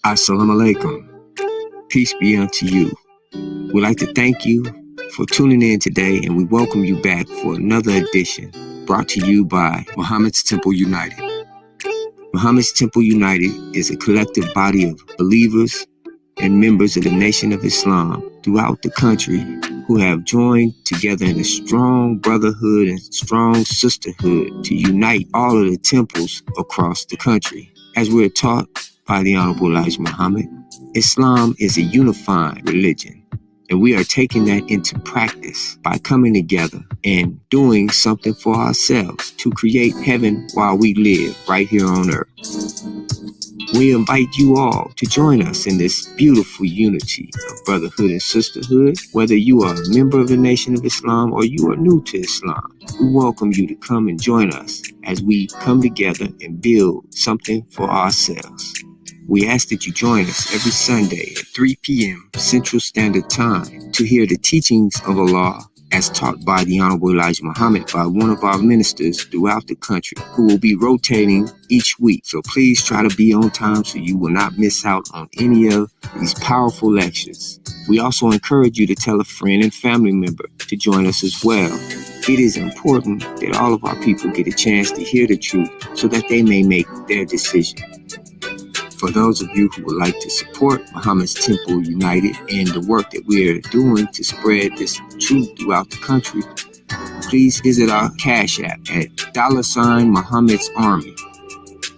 Assalamu alaikum. Peace be unto you. We'd like to thank you for tuning in today, and we welcome you back for another edition brought to you by Muhammad's Temple United. Muhammad's Temple United is a collective body of believers and members of the Nation of Islam throughout the country who have joined together in a strong brotherhood and strong sisterhood to unite all of the temples across the country. As we're taught by the Honorable Elijah Muhammad, Islam is a unifying religion, and we are taking that into practice by coming together and doing something for ourselves to create heaven while we live right here on earth. We invite you all to join us in this beautiful unity of brotherhood and sisterhood. Whether you are a member of the Nation of Islam or you are new to Islam, we welcome you to come and join us as we come together and build something for ourselves. We ask that you join us every Sunday at 3 p.m. Central Standard Time to hear the teachings of Allah as taught by the Honorable Elijah Muhammad by one of our ministers throughout the country who will be rotating each week. So please try to be on time so you will not miss out on any of these powerful lectures. We also encourage you to tell a friend and family member to join us as well. It is important that all of our people get a chance to hear the truth so that they may make their decision. For those of you who would like to support Muhammad's Temple United and the work that we are doing to spread this truth throughout the country, please visit our Cash App at $Muhammad's Army.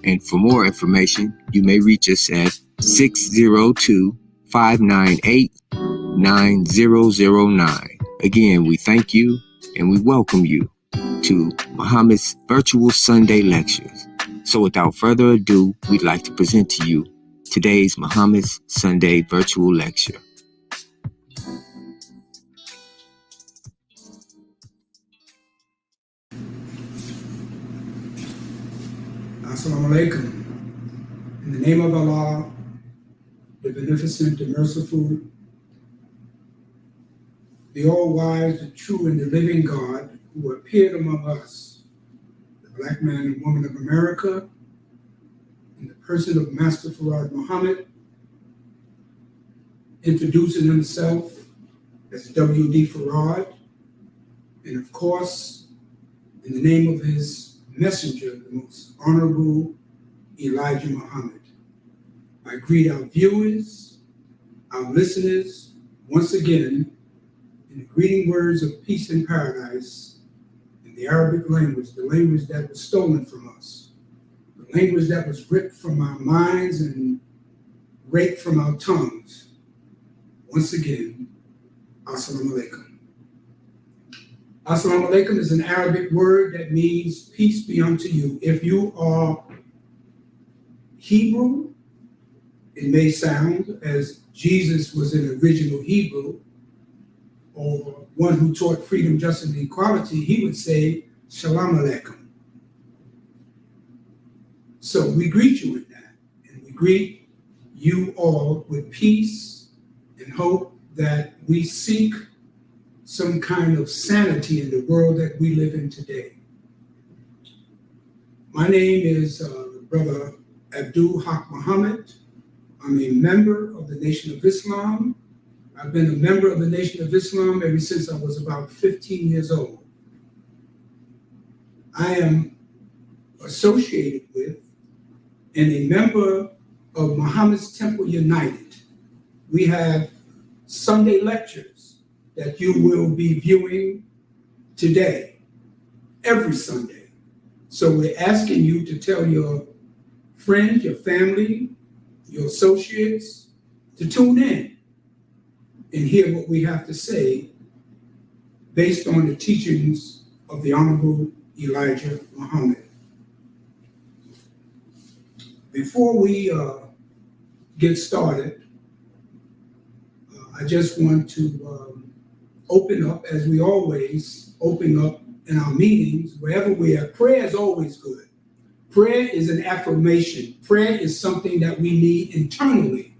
And for more information, you may reach us at 602-598-9009. Again, we thank you and we welcome you to Muhammad's virtual Sunday lectures. So without further ado, we'd like to present to you today's Muhammad's Sunday virtual lecture. Assalamu alaikum. In the name of Allah, the Beneficent, the Merciful, the All-Wise, the True, and the Living God, who appeared among us, the Black man and woman of America, in the person of Master Farad Muhammad, introducing himself as W.D. Farad, and of course, in the name of his messenger, the most honorable Elijah Muhammad. I greet our viewers, our listeners, once again, in the greeting words of peace and paradise, in the Arabic language, the language that was stolen from us, the language that was ripped from our minds and raped from our tongues. Once again, Assalamu alaikum. Assalamu alaikum is an Arabic word that means peace be unto you. If you are Hebrew, it may sound as Jesus was an original Hebrew, or one who taught freedom, justice, and equality, he would say, Shalom Alaikum. So we greet you in that, and we greet you all with peace and hope that we seek some kind of sanity in the world that we live in today. My name is Brother Abdul Haqq Muhammad. I'm a member of the Nation of Islam. I've been a member of the Nation of Islam ever since I was about 15 years old. I am associated with and a member of Muhammad's Temple United. We have Sunday lectures that you will be viewing today, every Sunday. So we're asking you to tell your friends, your family, your associates to tune in and hear what we have to say based on the teachings of the Honorable Elijah Muhammad. Before we get started, I just want to open up, as we always open up in our meetings, wherever we are. Prayer is always good. Prayer is an affirmation. Prayer is something that we need internally.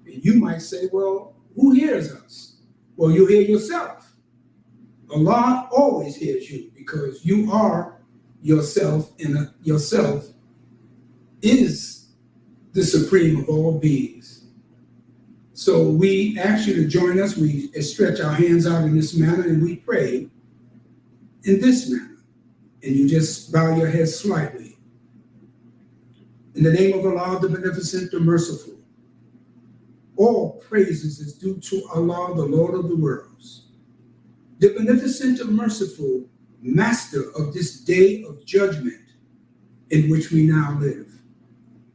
And you might say, well, who hears us? Well, you hear yourself. Allah always hears you because you are yourself, and yourself is the the supreme of all beings. So we ask you to join us. We stretch our hands out in this manner and we pray in this manner. And you just bow your head slightly. In the name of Allah, the Beneficent, the Merciful, all praises is due to Allah, the Lord of the worlds, the Beneficent and Merciful, Master of this day of judgment in which we now live.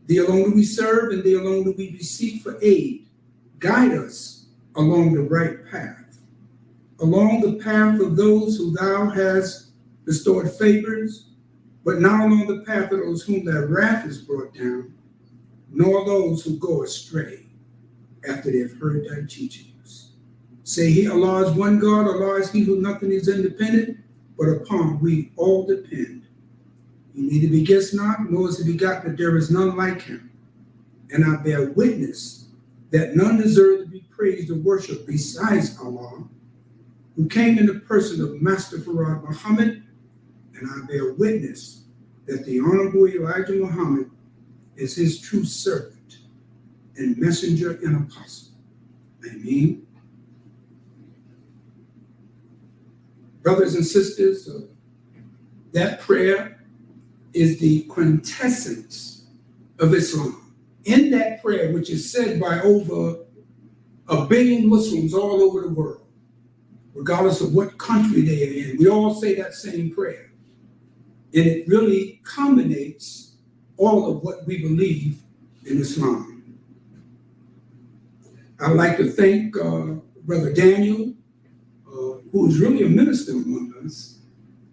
Thee alone do we serve, and thee alone do we beseech for aid. Guide us along the right path, along the path of those who thou hast bestowed favors, but not along the path of those whom thy wrath is brought down, nor those who go astray after they have heard thy teachings. Say he, Allah is one God, Allah is he who nothing is independent, but upon we all depend. He neither begets not, nor is he begotten, that there is none like him. And I bear witness that none deserve to be praised or worshipped besides Allah, who came in the person of Master Farad Muhammad, and I bear witness that the Honorable Elijah Muhammad is his true servant and messenger and apostle. Ameen. Brothers and sisters, that prayer is the quintessence of Islam. In that prayer, which is said by over 1 billion Muslims all over the world, regardless of what country they are in, we all say that same prayer. And it really culminates all of what we believe in Islam. I'd like to thank Brother Daniel, who is really a minister among us,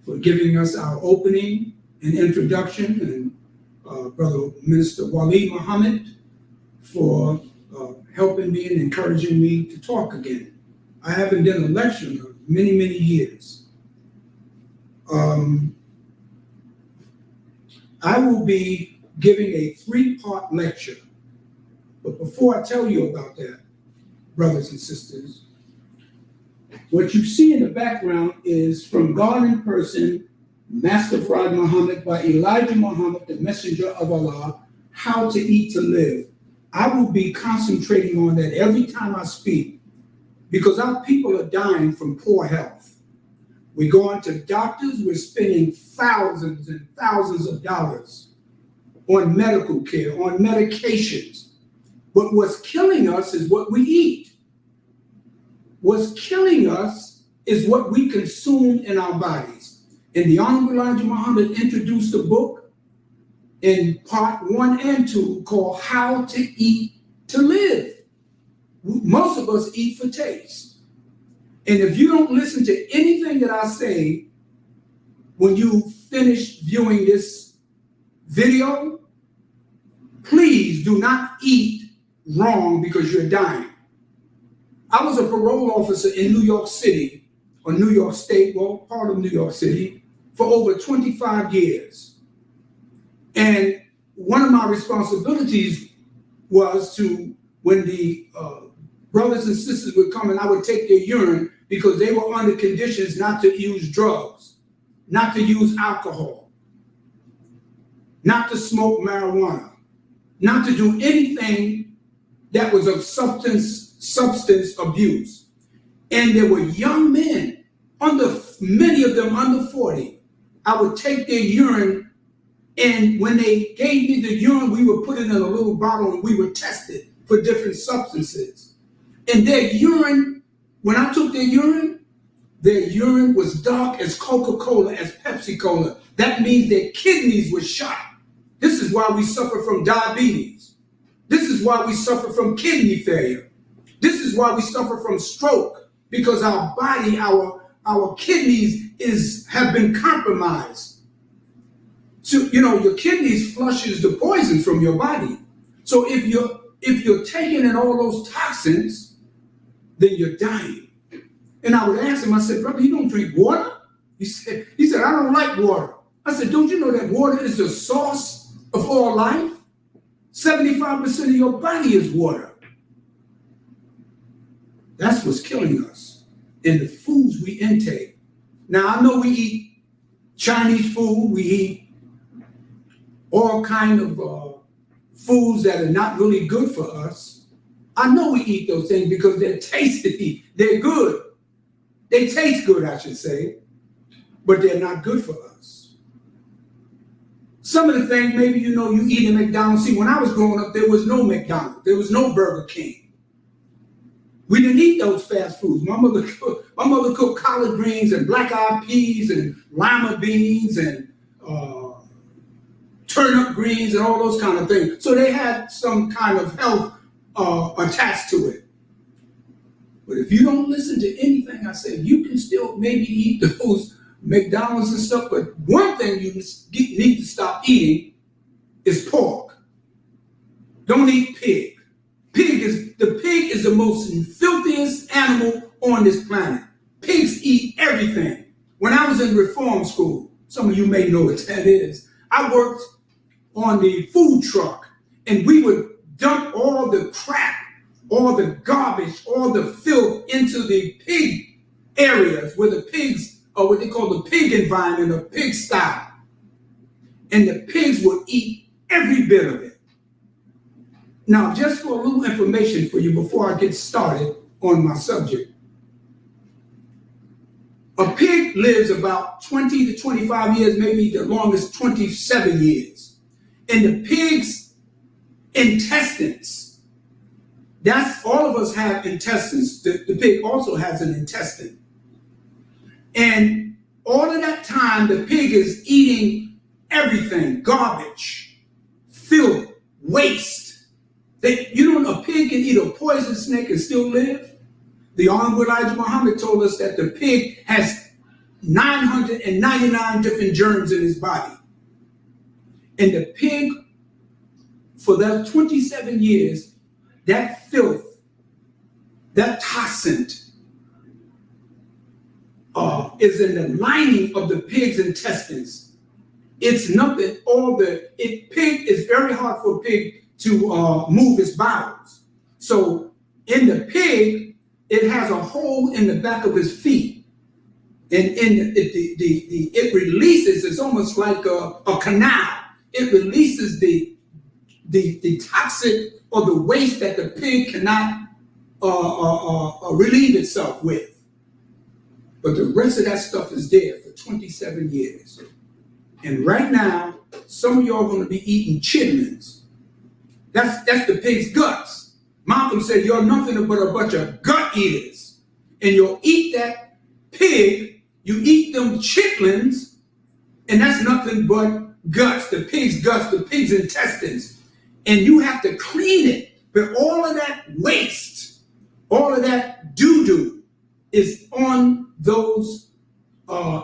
for giving us our opening and introduction, and Brother Minister Wali Muhammad for helping me and encouraging me to talk again. I haven't done a lecture in many, many years. I will be giving a 3-part lecture. But before I tell you about that, brothers and sisters, what you see in the background is From God in Person, Master Farad Muhammad by Elijah Muhammad, the Messenger of Allah, How to Eat to Live. I will be concentrating on that every time I speak, because our people are dying from poor health. We go on to doctors, we're spending thousands and thousands of dollars on medical care, on medications. But what's killing us is what we eat. What's killing us is what we consume in our bodies. And the Honorable Elijah Muhammad introduced a book in part 1 and 2 called How to Eat to Live. Most of us eat for taste. And if you don't listen to anything that I say when you finish viewing this video, please do not eat wrong because you're dying. I was a parole officer in New York City, or New York State, well, part of New York City, for over 25 years. And one of my responsibilities was to, when the brothers and sisters would come and I would take their urine, because they were under conditions not to use drugs, not to use alcohol, not to smoke marijuana, not to do anything that was of substance abuse. And there were young men, many of them under 40. I would take their urine, and when they gave me the urine, we would put it in a little bottle and we would test it for different substances. And their urine, when I took their urine was dark as Coca-Cola, as Pepsi-Cola. That means their kidneys were shot. This is why we suffer from diabetes. This is why we suffer from kidney failure. This is why we suffer from stroke, because our body, our kidneys have been compromised. So, your kidneys flushes the poison from your body. So if you're taking in all those toxins, then you're dying. And I would ask him, I said, brother, you don't drink water? He said, I don't like water. I said, don't you know that water is the source of all life? 75% of your body is water. That's what's killing us in the foods we intake. Now, I know we eat Chinese food, we eat all kind of foods that are not really good for us. I know we eat those things because they're tasty. They're good. They taste good, I should say, but they're not good for us. Some of the things, maybe you know, you eat in McDonald's. See, when I was growing up, there was no McDonald's. There was no Burger King. We didn't eat those fast foods. My mother cooked collard greens and black-eyed peas and lima beans and turnip greens and all those kind of things. So they had some kind of health attached to it. But if you don't listen to anything I say, you can still maybe eat those McDonald's and stuff. But one thing you need to stop eating is pork. Don't eat pig. The pig is the most filthiest animal on this planet. Pigs eat everything. When I was in reform school, some of you may know what that is, I worked on the food truck, and we would dump all the crap, all the garbage, all the filth into the pig areas where the pigs are what they call the pig environment or pig style. And the pigs would eat every bit of it. Now, just for a little information for you before I get started on my subject. A pig lives about 20 to 25 years, maybe the longest 27 years. And the pig's intestines, that's all of us have intestines. The pig also has an intestine. And all of that time, the pig is eating everything, garbage, filth, waste. A pig can eat a poison snake and still live. The Honorable Elijah Muhammad told us that the pig has 999 different germs in his body. And the pig, for that 27 years, that filth, that toxin, is in the lining of the pig's intestines. It's nothing, pig is very hard for a pig to move its bowels. So in the pig, it has a hole in the back of his feet. And it releases, it's almost like a canal. It releases the toxic or the waste that the pig cannot relieve itself with. But the rest of that stuff is there for 27 years. And right now, some of y'all are going to be eating chitlins. That's the pig's guts. Malcolm said, you're nothing but a bunch of gut eaters. And you'll eat that pig, you eat them chitlins, and that's nothing but guts, the pig's guts, the pig's intestines. And you have to clean it. But all of that waste, all of that doo-doo is on those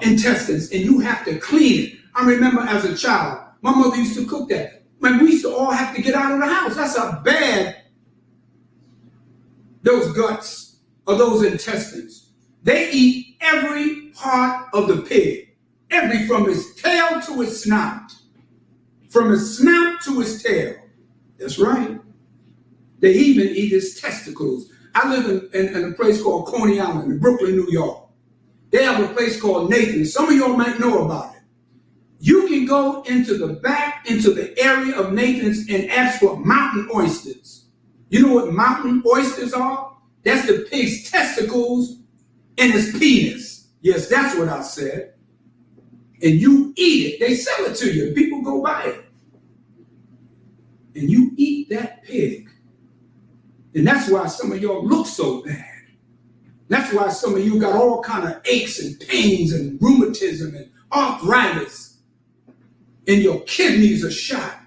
intestines, and you have to clean it. I remember as a child, my mother used to cook that. Man, we used to all have to get out of the house. That's how bad those guts or those intestines. They eat every part of the pig, from its tail to its snout, from its snout to its tail. That's right. They even eat his testicles. I live in a place called Coney Island in Brooklyn, New York. They have a place called Nathan. Some of y'all might know about it. You can go into the area of Nathan's and ask for mountain oysters. You know what mountain oysters are? That's the pig's testicles and his penis. Yes, that's what I said. And you eat it. They sell it to you. People go buy it. And you eat that pig. And that's why some of y'all look so bad. That's why some of you got all kind of aches and pains and rheumatism and arthritis. And your kidneys are shot.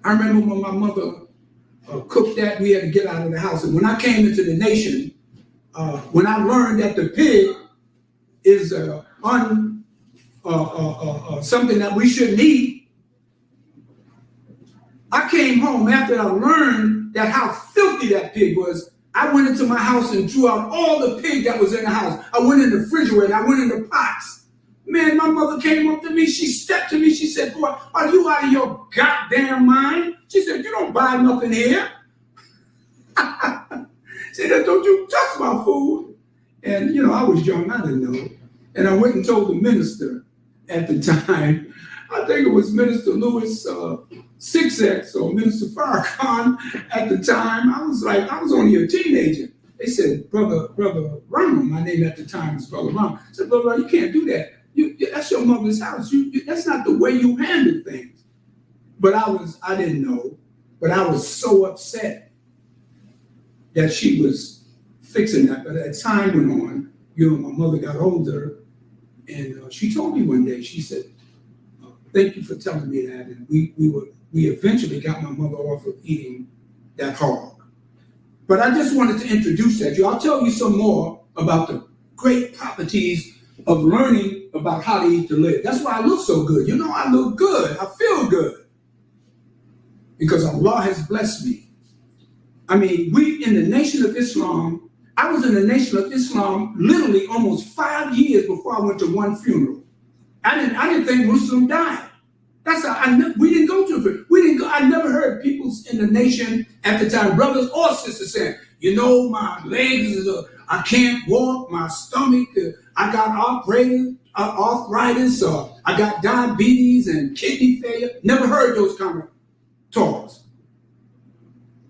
I remember when my mother cooked that, we had to get out of the house. And when I came into the nation, when I learned that the pig is something that we shouldn't eat, I came home after I learned that how filthy that pig was. I went into my house and drew out all the pig that was in the house. I went in the refrigerator, I went in the pots. Man, my mother came up to me, she stepped to me, she said, boy, are you out of your goddamn mind? She said, you don't buy nothing here. She said, don't you touch my food. And, I was young, I didn't know. And I went and told the minister at the time, I think it was Minister Louis 6X or Minister Farrakhan at the time. I was only a teenager. They said, Brother Ronald, my name at the time was Brother Ronald. I said, Brother Ronald, you can't do that. That's your mother's house. That's not the way you handle things. But I didn't know, but I was so upset that she was fixing that. But as time went on, my mother got older, and she told me one day, she said, thank you for telling me that. And we eventually got my mother off of eating that hog. But I just wanted to introduce that to you. I'll tell you some more about the great properties of learning about how to eat to live. That's why I look so good. I look good. I feel good. Because Allah has blessed me. I mean, we in the Nation of Islam, I was in the Nation of Islam literally almost 5 years before I went to one funeral. I didn't think Muslim died. That's how we didn't go to it. I never heard people in the nation at the time, brothers or sisters, saying, my legs I can't walk, my stomach, I got arthritis, or I got diabetes and kidney failure. Never heard those kind of talks.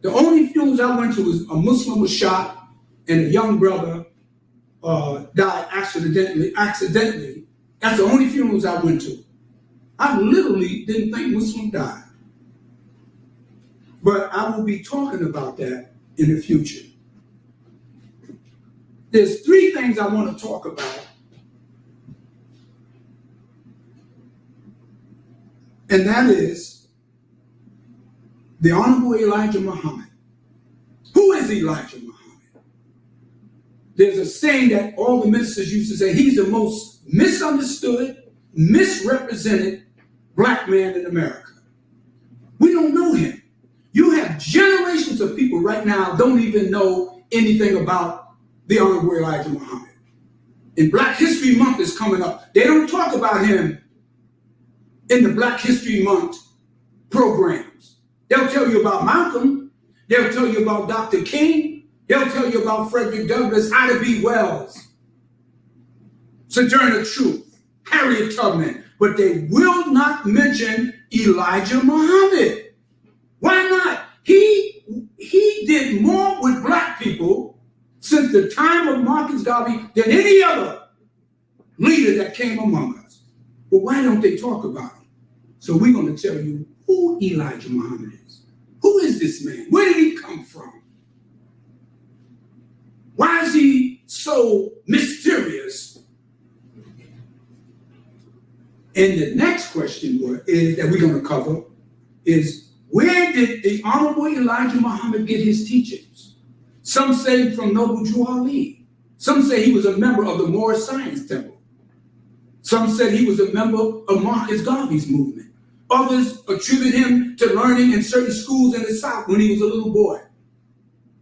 The only funerals I went to was a Muslim was shot and a young brother died accidentally. That's the only funerals I went to. I literally didn't think Muslim died. But I will be talking about that in the future. There's 3 things I want to talk about. And that is the Honorable Elijah Muhammad. Who is Elijah Muhammad? There's a saying that all the ministers used to say, he's the most misunderstood, misrepresented black man in America. We don't know him. You have generations of people right now don't even know anything about the Honorable Elijah Muhammad. And Black History Month is coming up. They don't talk about him in the Black History Month programs. They'll tell you about Malcolm. They'll tell you about Dr. King. They'll tell you about Frederick Douglass, Ida B. Wells, Sojourner Truth, Harriet Tubman. But they will not mention Elijah Muhammad. Why not? He did more with black people since the time of Marcus Garvey than any other leader that came among us. But why don't they talk about him? So we're going to tell you who Elijah Muhammad is. Who is this man? Where did he come from? Why is he so mysterious? And the next question that we're going to cover is, where did the Honorable Elijah Muhammad get his teachings? Some say from Noble Drew Ali. Some say he was a member of the Moorish Science Temple. Some said he was a member of Marcus Garvey's movement. Others attribute him to learning in certain schools in the South when he was a little boy.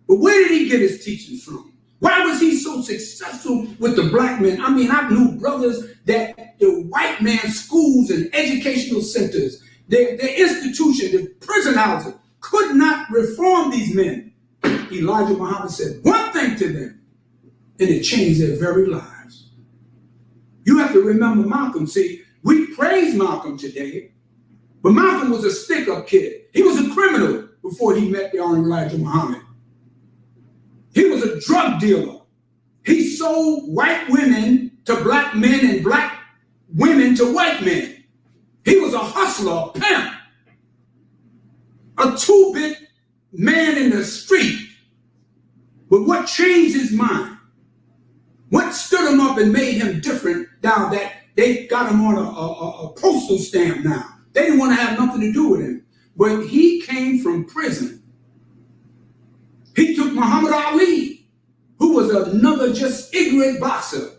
But where did he get his teachings from? Why was he so successful with the black men? I mean, I knew brothers that the white man's schools and educational centers, their institution, the prison houses, could not reform these men. Elijah Muhammad said one thing to them, and it changed their very lives. You have to remember Malcolm. See, we praise Malcolm today, but Malcolm was a stick-up kid. He was a criminal before he met the Honorable Elijah Muhammad. He was a drug dealer. He sold white women to black men and black women to white men. He was a hustler, a pimp, a two-bit man in the street. But what changed his mind? What stood him up and made him different now that they got him on a postal stamp now? They didn't want to have nothing to do with him. But he came from prison. He took Muhammad Ali, who was another just ignorant boxer.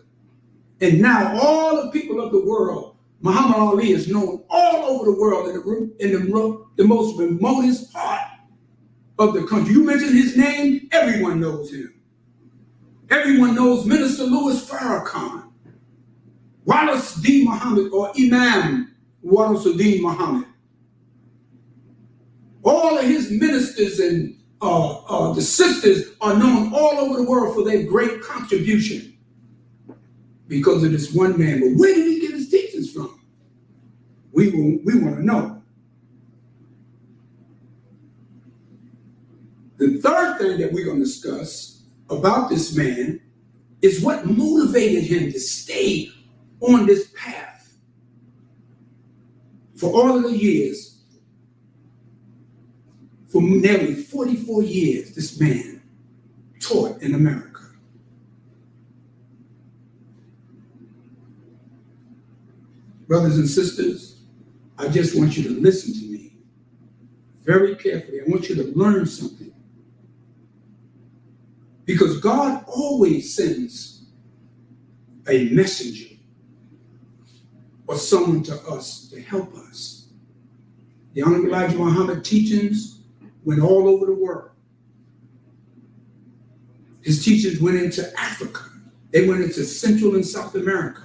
And now all the people of the world, Muhammad Ali is known all over the world in the most remotest part of the country. You mention his name, everyone knows him. Everyone knows Minister Louis Farrakhan, Wallace D. Muhammad, or Imam Wallace D. Muhammad. All of his ministers and the sisters are known all over the world for their great contribution because of this one man. But where did he get his teachings from? We want to know. The third thing that we're going to discuss about this man is what motivated him to stay on this path for all of the years. For nearly 44 years, this man taught in America. Brothers and sisters, I just want you to listen to me very carefully. I want you to learn something. Because God always sends a messenger or someone to us to help us. The Honorable Elijah Muhammad teachings went all over the world. His teachings went into Africa. They went into Central and South America.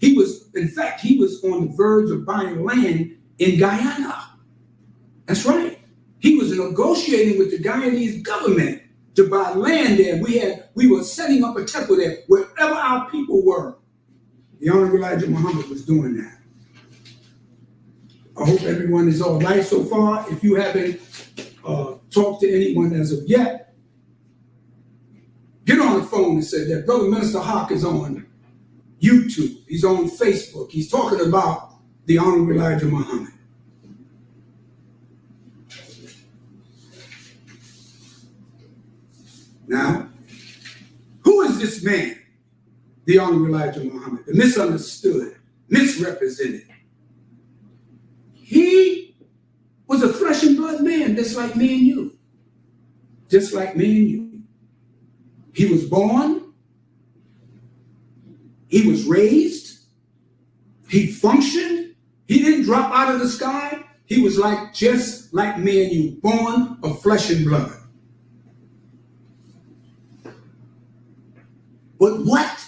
In fact, he was on the verge of buying land in Guyana. That's right. He was negotiating with the Guyanese government to buy land there. We were setting up a temple there wherever our people were. The Honorable Elijah Muhammad was doing that. I hope everyone is all right so far. If you haven't talked to anyone as of yet, get on the phone and say that Brother Minister Haqq is on YouTube. He's on Facebook. He's talking about the Honorable Elijah Muhammad. Now, who is this man, the Honorable Elijah Muhammad, the misunderstood, misrepresented? He was a flesh and blood man, just like me and you. Just like me and you. He was born. He was raised. He functioned. He didn't drop out of the sky. He was just like me and you, born of flesh and blood. But what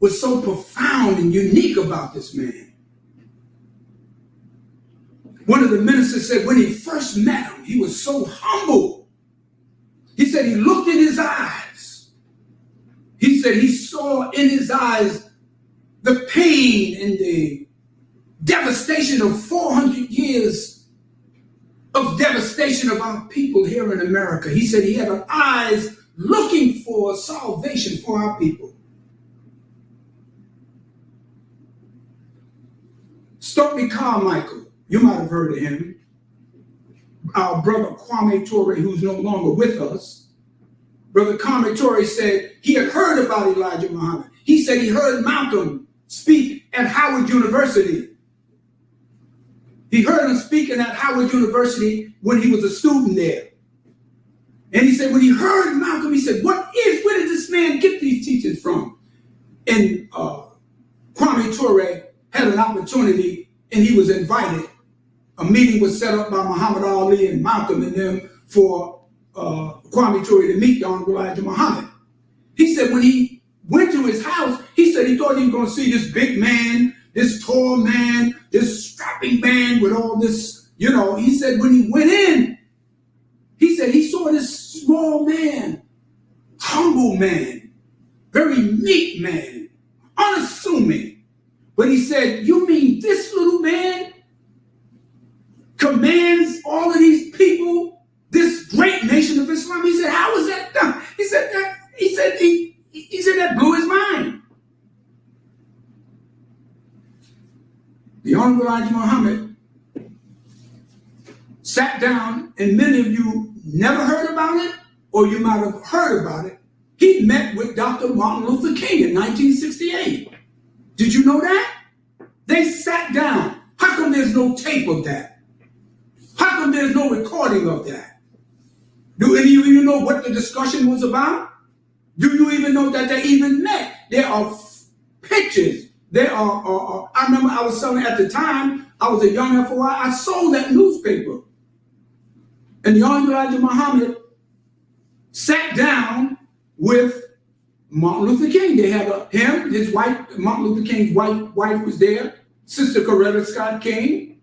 was so profound and unique about this man? One of the ministers said when he first met him, he was so humble. He said he looked in his eyes. He said he saw in his eyes the pain and the devastation of 400 years of devastation of our people here in America. He said he had eyes looking for salvation for our people. Stokely Carmichael, you might have heard of him. Our brother Kwame Ture, who's no longer with us. Brother Kwame Ture said he had heard about Elijah Muhammad. He said he heard Malcolm speak at Howard University. He heard him speaking at Howard University when he was a student there. And he said when he heard Malcolm, he said, where did this man get these teachings from? And Kwame Ture had an opportunity and he was invited. A meeting was set up by Muhammad Ali and Malcolm and them for Kwame Ture to meet the Honorable Elijah Muhammad. He said when he went to his house, he said he thought he was going to see this big man, this tall man, this strapping man with all this, He said when he went in, he said he saw this small man, humble man, very meek man, unassuming. But he said, you mean this little man commands all of these people, this great nation of Islam? He said, how is that done? He said that blew his mind. The Honorable Elijah Muhammad sat down, and many of you never heard about it, or you might have heard about it. He met with Dr. Martin Luther King in 1968. Did you know that? They sat down. How come there's no tape of that? How come there's no recording of that? Do any of you know what the discussion was about? Do you even know that they even met? There are pictures. There are, I remember I was selling at the time, I was a young FOI, I sold that newspaper. And the Honorable Elijah Muhammad sat down with Martin Luther King. They had his wife, Martin Luther King's wife was there, Sister Coretta Scott King.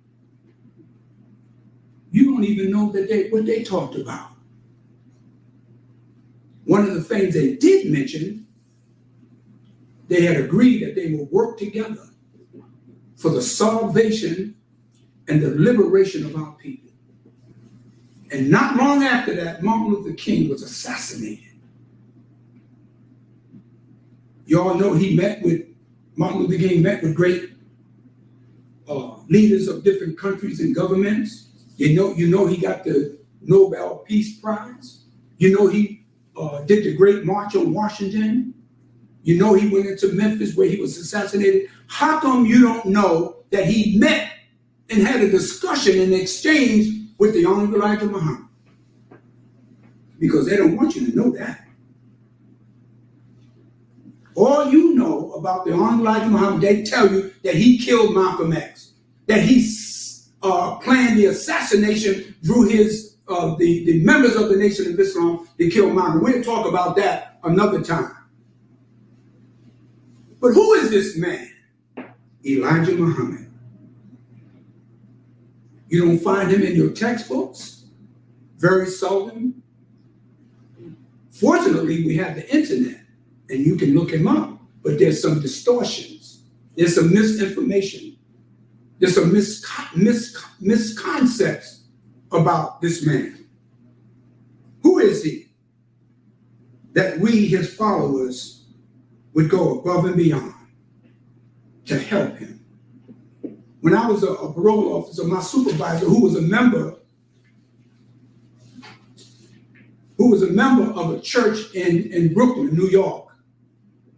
You don't even know what they talked about. One of the things they did mention, they had agreed that they would work together for the salvation and the liberation of our people. And not long after that, Martin Luther King was assassinated. You all know Martin Luther King met with great leaders of different countries and governments. You know he got the Nobel Peace Prize. You know he did the Great March on Washington. You know he went into Memphis where he was assassinated. How come you don't know that he met and had a discussion and exchange with the Honorable Elijah Muhammad? Because they don't want you to know that. All you know about the Honorable Elijah Muhammad, they tell you that he killed Malcolm X, that he planned the assassination through his the members of the Nation of Islam to kill Malcolm. We'll talk about that another time. But who is this man? Elijah Muhammad. You don't find him in your textbooks, very seldom. Fortunately, we have the internet, and you can look him up, but there's some distortions. There's some misinformation. There's some misconceptions about this man. Who is he that we, his followers, would go above and beyond to help him? When I was a parole officer, my supervisor, who was a member of a church in Brooklyn, New York,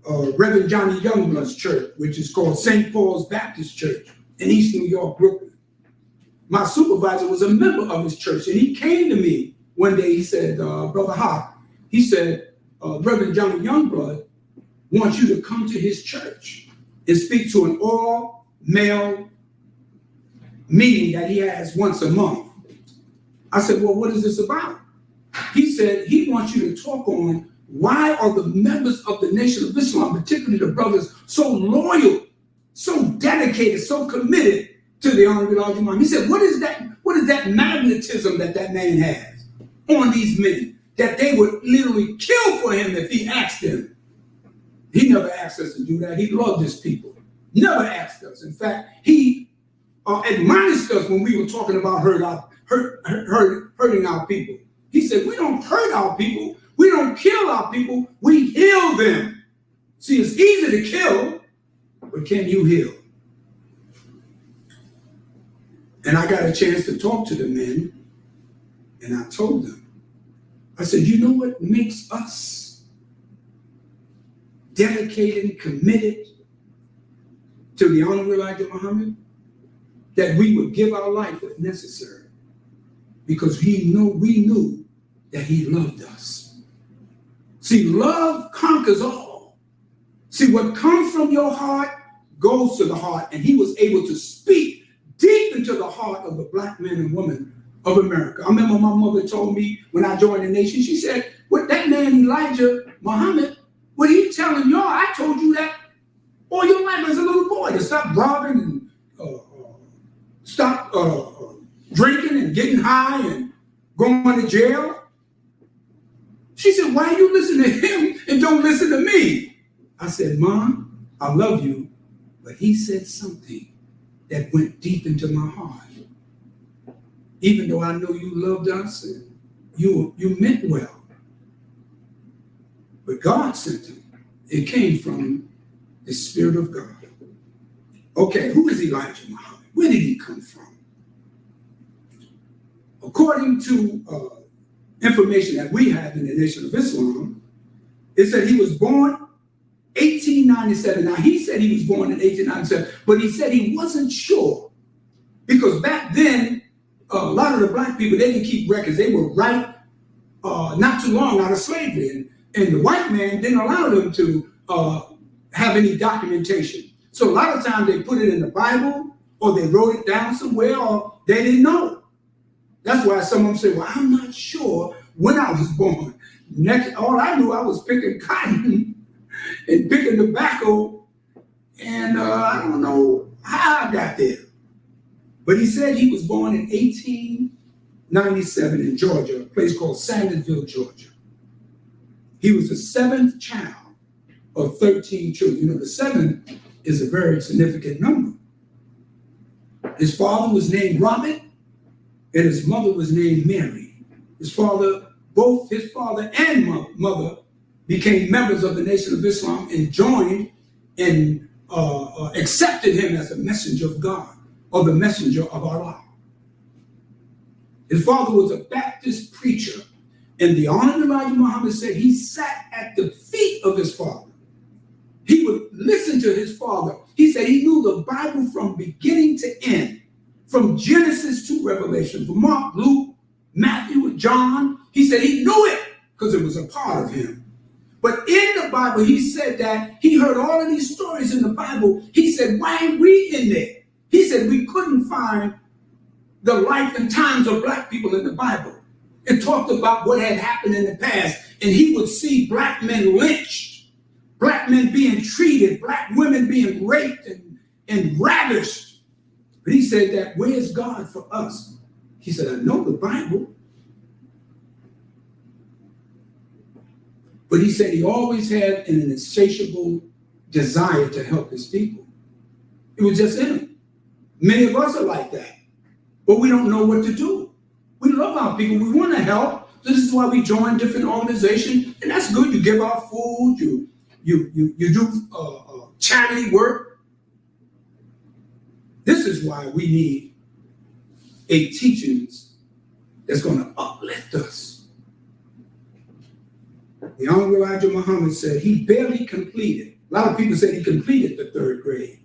Reverend Johnny Youngblood's church, which is called St. Paul's Baptist Church in East New York, Brooklyn. My supervisor was a member of his church, and he came to me one day. He said, Brother Haqq, he said, Reverend Johnny Youngblood wants you to come to his church and speak to an all-male meeting that he has once a month. I said, well, what is this about? He said he wants you to talk on why are the members of the Nation of Islam, particularly the brothers, so loyal, so dedicated, so committed to the Honorable Elijah Muhammad. He said, what is that magnetism that man has on these men, that they would literally kill for him if he asked them? He never asked us to do that. He loved his people. Never asked us. In fact, he admonished us when we were talking about hurting our people. He said, we don't hurt our people. We don't kill our people. We heal them. See, it's easy to kill, but can you heal? And I got a chance to talk to the men, and I told them, I said, you know what makes us dedicated, committed to the Honorable Elijah Muhammad? That we would give our life if necessary, because we knew that he loved us. See, love conquers all. See, what comes from your heart goes to the heart, and he was able to speak deep into the heart of the black men and women of America. I remember my mother told me when I joined the nation, she said, what that man Elijah Muhammad, what he telling y'all, I told you that all your life as a little boy, to stop robbing and stop drinking and getting high and going to jail. She said, why you listen to him and don't listen to me? I said, Mom, I love you, but he said something that went deep into my heart. Even though I know you loved us and you meant well. But God sent him. It came from the Spirit of God. Okay, who is Elijah Muhammad? Where did he come from? According to information that we have in the Nation of Islam, it said he was born 1897. Now, he said he was born in 1897, but he said he wasn't sure. Because back then, a lot of the black people, they didn't keep records. They were right not too long out of slavery. And the white man didn't allow them to have any documentation. So a lot of times they put it in the Bible, or they wrote it down somewhere, or they didn't know. That's why some of them say, well, I'm not sure when I was born. All I knew, I was picking cotton and picking tobacco, and I don't know how I got there. But he said he was born in 1897 in Georgia, a place called Sandersville, Georgia. He was the seventh child of 13 children. You know, the seven is a very significant number. His father was named Robert, and his mother was named Mary. Both his father and mother became members of the Nation of Islam and joined and accepted him as a messenger of God, or the messenger of Allah. His father was a Baptist preacher, and the Honorable Elijah Muhammad said he sat at the feet of his father. He would listen to his father. He said he knew the Bible from beginning to end, from Genesis to Revelation, from Mark, Luke, Matthew, and John. He said he knew it because it was a part of him. But in the Bible, he said that he heard all of these stories in the Bible. He said, why ain't we in there? He said we couldn't find the life and times of black people in the Bible. It talked about what had happened in the past. And he would see black men lynched, black men being treated, black women being raped and ravished. But he said that, where's God for us? He said, I know the Bible. But he said he always had an insatiable desire to help his people. It was just in him. Many of us are like that, but we don't know what to do. We love our people. We want to help. So this is why we join different organizations, and that's good. You give out food. You do charity work. This is why we need a teachings that's going to uplift us. The Honorable Elijah Muhammad said he barely completed. A lot of people said he completed the 3rd grade.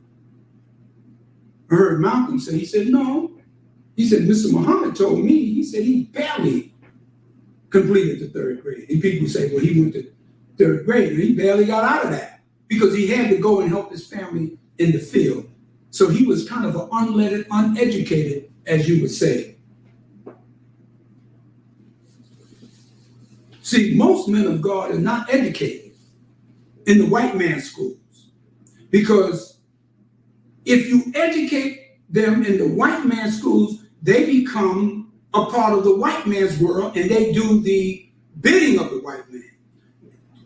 I heard Malcolm say, he said, no. He said, Mr. Muhammad told me, he said he barely completed the 3rd grade. And people say, well, he went to 3rd grade, and he barely got out of that because he had to go and help his family in the field. So he was kind of an unlettered, uneducated, as you would say. See, most men of God are not educated in the white man's schools, because if you educate them in the white man's schools, they become a part of the white man's world, and they do the bidding of the white man.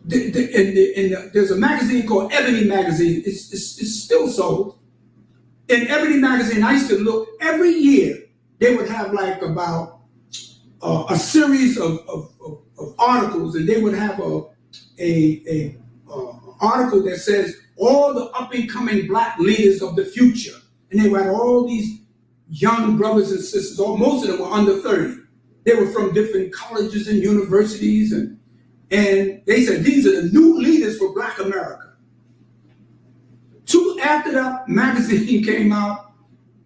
There's a magazine called Ebony Magazine. It's still sold. In Ebony Magazine, I used to look every year. They would have like about a series of articles, and they would have a article that says all the up and coming black leaders of the future, and they would have all these young brothers and sisters. Most of them were under 30. They were from different colleges and universities, and they said these are the new leaders for Black America. After that magazine came out,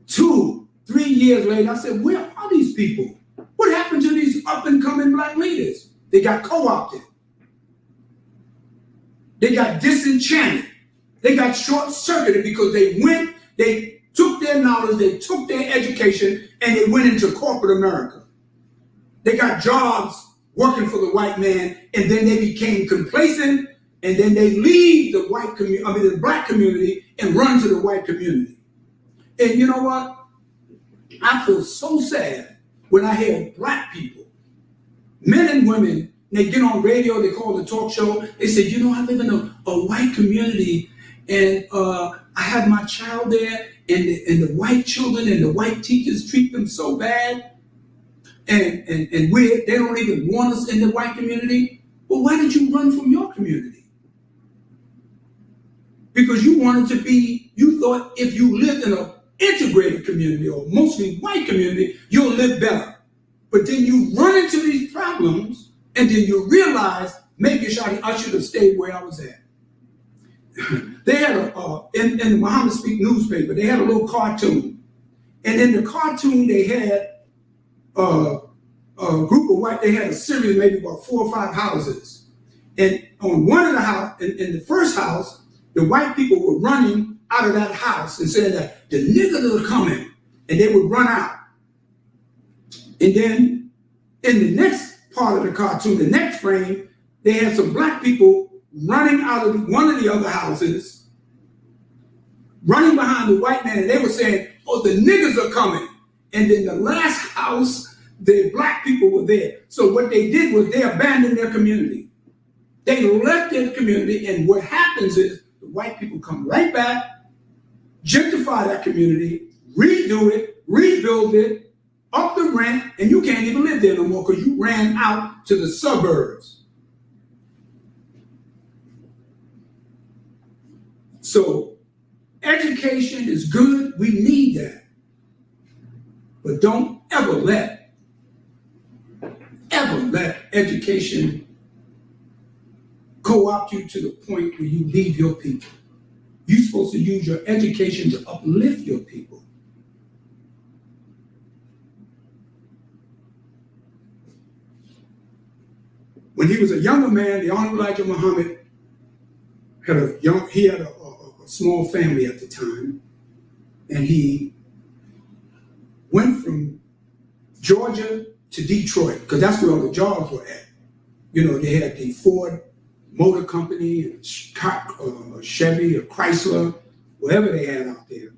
2-3 years later, I said, where are these people? What happened to these up and coming black leaders? They got co-opted. They got disenchanted. They got short-circuited because they took their knowledge, they took their education, and they went into corporate America. They got jobs working for the white man, and then they became complacent, and then they leave the the black community and run to the white community. And you know what? I feel so sad when I hear black people, men and women, they get on radio, they call the talk show, they say, you know, I live in a white community, and I have my child there, and the white children and the white teachers treat them so bad, and they don't even want us in the white community. Well, why did you run from your community? Because you thought if you lived in an integrated community or mostly white community, you'll live better. But then you run into these problems, and then you realize, maybe I should have stayed where I was at. They had in the Muhammad Speak newspaper, they had a little cartoon. And in the cartoon, they had a group of white, they had a series, maybe about 4 or 5 houses. And on one of the house, in the first house, the white people were running out of that house and saying that the niggers are coming, and they would run out. And then in the next part of the cartoon, the next frame, they had some black people running out of one of the other houses, running behind the white man, and they were saying, oh, the niggers are coming. And then the last house, the black people were there. So what they did was they abandoned their community. They left their community, and what happens is the white people come right back, gentrify that community, redo it, rebuild it, up the rent, and you can't even live there no more because you ran out to the suburbs. So education is good. We need that. But don't ever let education co-opt you to the point where you leave your people. You're supposed to use your education to uplift your people. When he was a younger man, the Honorable Elijah Muhammad had a small family at the time, and he went from Georgia to Detroit, because that's where all the jobs were at. You know, they had the Ford Motor Company, and Chevy or Chrysler, whatever they had out there.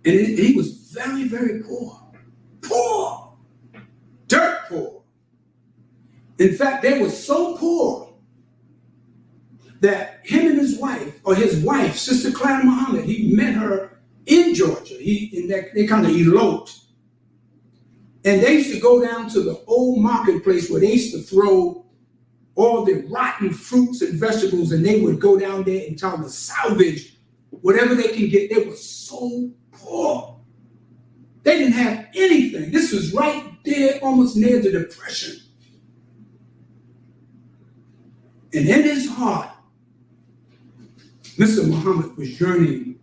And he was very, very poor. Poor. Dirt poor. In fact, they were so poor that him and his wife, Sister Clara Muhammad, he met her in Georgia. They kind of eloped. And they used to go down to the old marketplace where they used to throw all the rotten fruits and vegetables, and they would go down there and try to salvage whatever they can get. They were so poor. They didn't have anything. This was right there, almost near the Depression. And in his heart, Mr. Muhammad was yearning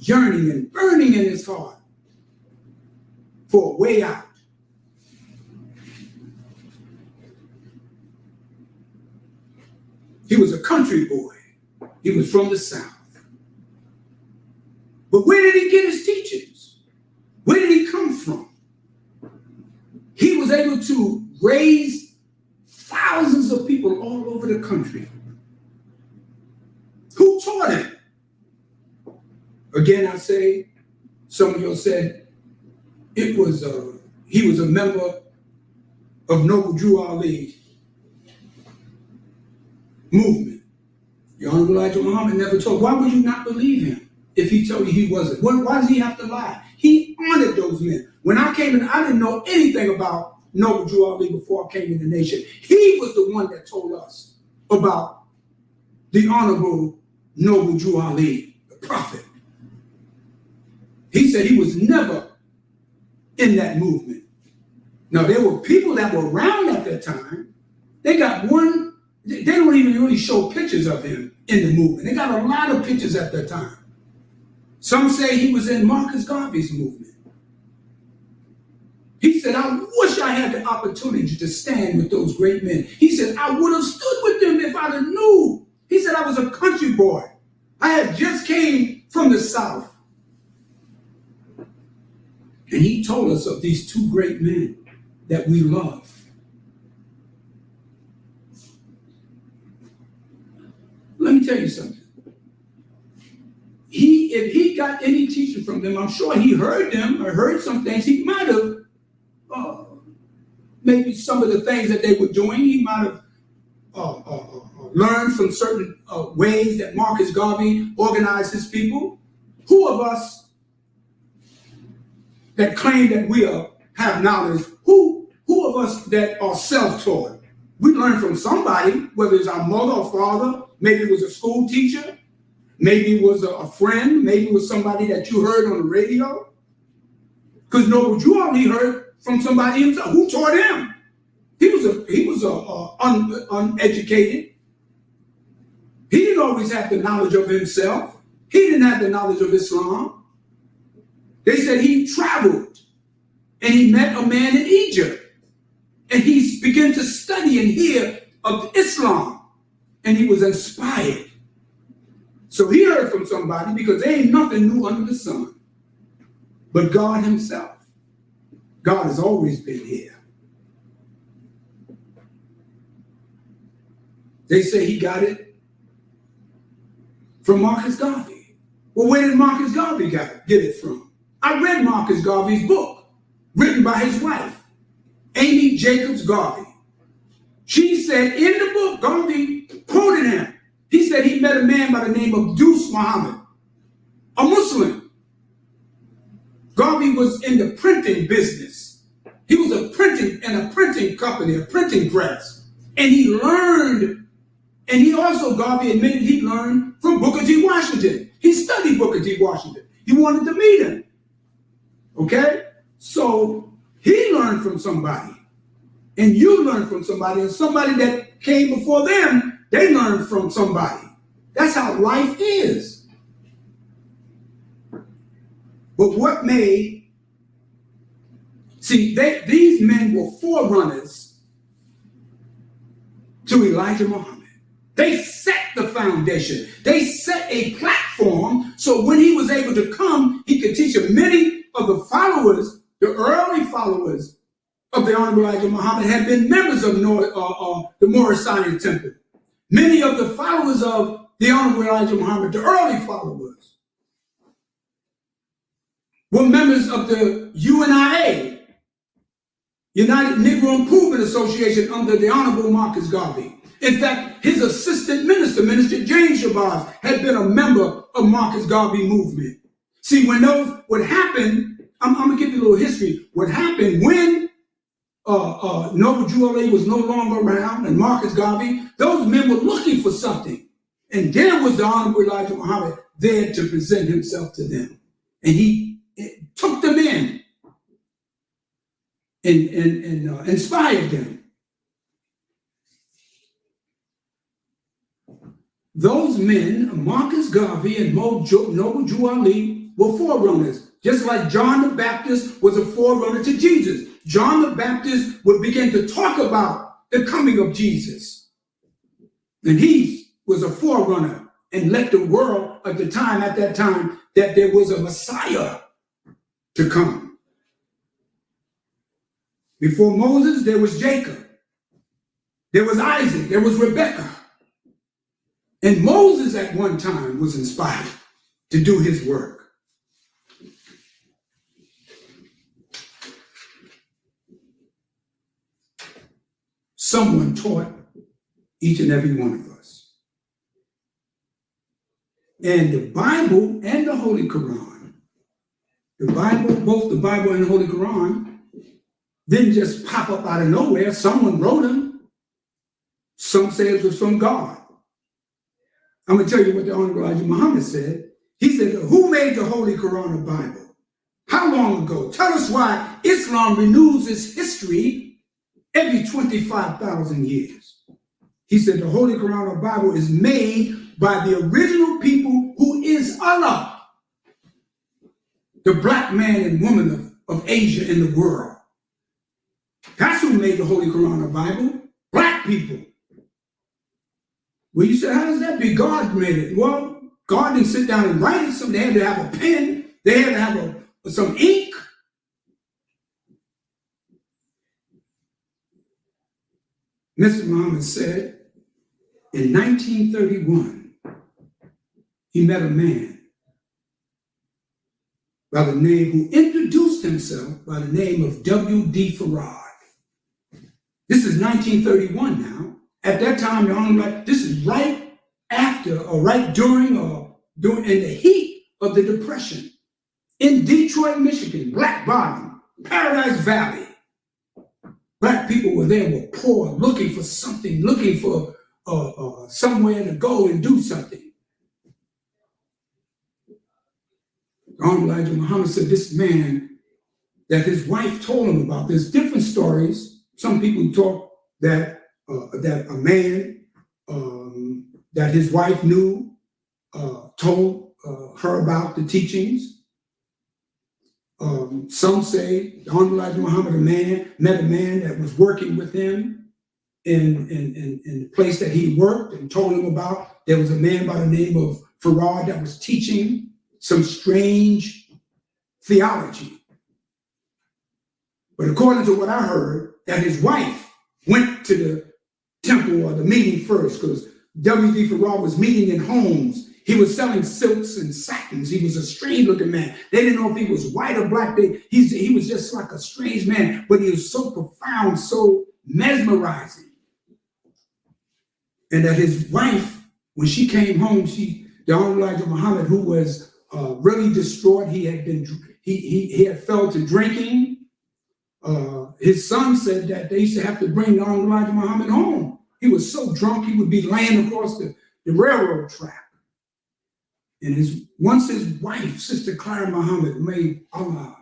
and burning in his heart for a way out. He was a country boy. He was from the South. But where did he get his teachings? Where did he come from? He was able to raise thousands of people all over the country. Who taught him? Again, I say, some of you said, he was a member of Noble Drew Ali movement. The Honorable Elijah Muhammad never told. Why would you not believe him if he told you he wasn't? Why does he have to lie? He honored those men. When I came in, I didn't know anything about Noble Drew Ali before I came in the nation. He was the one that told us about the Honorable Noble Drew Ali, the prophet. He said he was never in that movement. Now, there were people that were around at that time. They don't even really show pictures of him in the movement. They got a lot of pictures at that time. Some say he was in Marcus Garvey's movement. He said, I wish I had the opportunity to stand with those great men. He said, I would have stood with them if I'd have knew. He said, I was a country boy. I had just came from the South. And he told us of these two great men that we love. Let me tell you something. If he got any teaching from them, I'm sure he heard them or heard some things. He might have, maybe some of the things that they were doing, he might have learned from certain ways that Marcus Garvey organized his people. Who of us that claim that we have knowledge, who of us that are self-taught? We learn from somebody, whether it's our mother or father, maybe it was a school teacher, maybe it was a friend, maybe it was somebody that you heard on the radio. Because Noble Drew only heard from somebody himself. Who taught him? He was uneducated. He didn't always have the knowledge of himself. He didn't have the knowledge of Islam. They said he traveled and he met a man in Egypt. And he began to study and hear of Islam. And he was inspired. So he heard from somebody, because there ain't nothing new under the sun. But God himself. God has always been here. They say he got it from Marcus Garvey. Well, where did Marcus Garvey get it from? I read Marcus Garvey's book, written by his wife, Amy Jacobs Garvey. She said in the book, Garvey quoted him. He said he met a man by the name of Abdul Muhammad, a Muslim. Garvey was in the printing business. He was in a printing company, a printing press. And he learned, and he also, Garvey admitted he learned from Booker T. Washington. He studied Booker T. Washington. He wanted to meet him. Okay? So he learned from somebody. And you learned from somebody. And somebody that came before them, they learned from somebody. That's how life is. But what made, see, these men were forerunners to Elijah Muhammad. They set the foundation. They set a platform so when he was able to come, he could teach many of the followers, the early followers of the Honorable Elijah Muhammad had been members of the Moorish Temple. Many of the followers of the Honorable Elijah Muhammad, the early followers, were members of the UNIA, United Negro Improvement Association, under the Honorable Marcus Garvey. In fact, his assistant minister, Minister James Shabazz, had been a member of Marcus Garvey movement. See, what happened, I'm going to give you a little history. What happened when Noble Drew Ali was no longer around and Marcus Garvey, those men were looking for something. And there was the Honorable Elijah Muhammad there to present himself to them. And he took them in and inspired them. Those men, Marcus Garvey and Noble Drew Ali, were forerunners. Just like John the Baptist was a forerunner to Jesus. John the Baptist would begin to talk about the coming of Jesus. And he was a forerunner and let the world at that time, that there was a Messiah to come. Before Moses, there was Jacob. There was Isaac. There was Rebekah. And Moses at one time was inspired to do his work. Someone taught each and every one of us. And the Bible and the Holy Quran, both the Bible and the Holy Quran, didn't just pop up out of nowhere. Someone wrote them. Some say it was from God. I'm going to tell you what the Honorable Elijah Muhammad said. He said, who made the Holy Quran a Bible? How long ago? Tell us why Islam renews its history every 25,000 years. He said the Holy Quran or Bible is made by the original people who is Allah, the black man and woman of Asia and the world. That's who made the Holy Quran or Bible, black people. Well, you said, how does that be? God made it. Well, God didn't sit down and write it. So they had to have a pen. They had to have some ink. Mr. Muhammad said, in 1931, he met a man by the name, who introduced himself by the name of W.D. Farad. This is 1931 now. At that time, this is right after or right during in the heat of the Depression. In Detroit, Michigan, Black Bottom, Paradise Valley. Black people were there, were poor, looking for something, looking for somewhere to go and do something. Honorable Elijah Muhammad said this man, that his wife told him about. There's different stories. Some people talk that a man that his wife knew told her about the teachings. Some say the Honorable Elijah Muhammad met a man that was working with him in the place that he worked, and told him about, there was a man by the name of Farad that was teaching some strange theology. But according to what I heard, that his wife went to the temple or the meeting first, because W.D. Farad was meeting in homes. He was selling silks and satins. He was a strange looking man. They didn't know if he was white or black. He was just like a strange man, but he was so profound, so mesmerizing. And that his wife, when she came home, the Honorable Elijah Muhammad, who was really distraught, he he had fell to drinking. His son said that they used to have to bring the Honorable Elijah Muhammad home. He was so drunk he would be laying across the railroad track. And once his wife, Sister Clara Muhammad, may Allah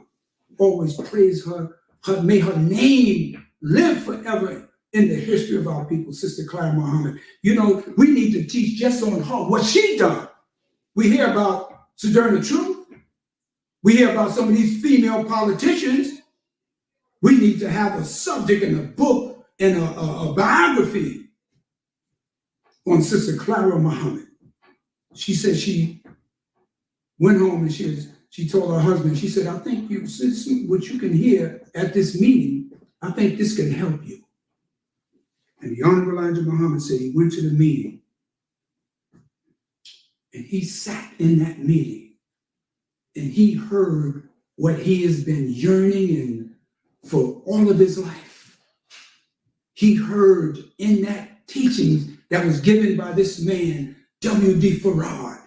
always praise her, may her name live forever in the history of our people, Sister Clara Muhammad. You know, we need to teach just on her, what she done. We hear about Sojourner Truth. We hear about some of these female politicians. We need to have a subject and a book and a biography on Sister Clara Muhammad. She said she went home and she told her husband, she said, I think what you can hear at this meeting, I think this can help you. And the Honorable Elijah Muhammad said he went to the meeting and he sat in that meeting and he heard what he has been yearning in for all of his life. He heard in that teaching that was given by this man, W.D. Farad,